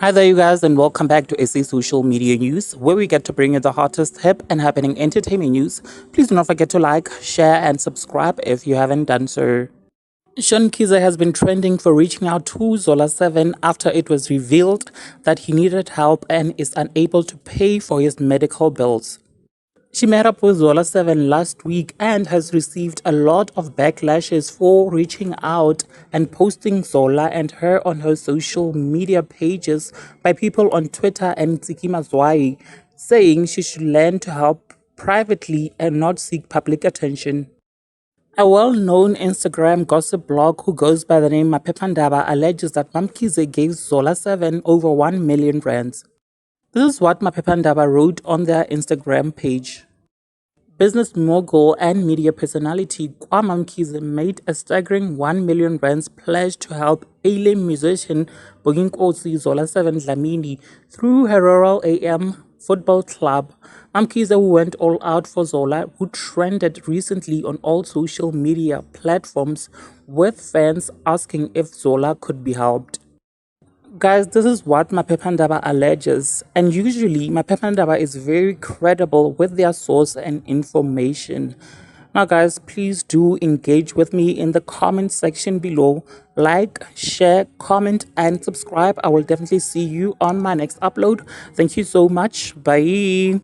Hi there, you guys, and welcome back to SA Social Media News, where we get to bring you the hottest, hip, and happening entertainment news. Please do not forget to like, share, and subscribe if you haven't done so. Mamkhize has been trending for reaching out to Zola 7 after it was revealed that he needed help and is unable to pay for his medical bills. She met up with Zola 7 last week and has received a lot of backlashes for reaching out and posting Zola and her on her social media pages by people on Twitter and Mazwai, saying she should learn to help privately and not seek public attention. A well-known Instagram gossip blog who goes by the name Mamkhize alleges that Mamkhize gave Zola 7 over 1 million rands. This is what Mamkhize wrote on their Instagram page. Business mogul and media personality Mamkhize made a staggering 1 million rands pledge to help ailing musician Boginkosi Zola 7 Dlamini through her rural AM football club. Mamkhize, who went all out for Zola, who trended recently on all social media platforms with fans asking if Zola could be helped. Guys, this is what Mamkhize alleges, and usually Mamkhize is very credible with their source and information. Now, guys, please do engage with me in the comment section below. Like, share, comment, and subscribe. I will definitely see you on my next upload. Thank you so much. Bye.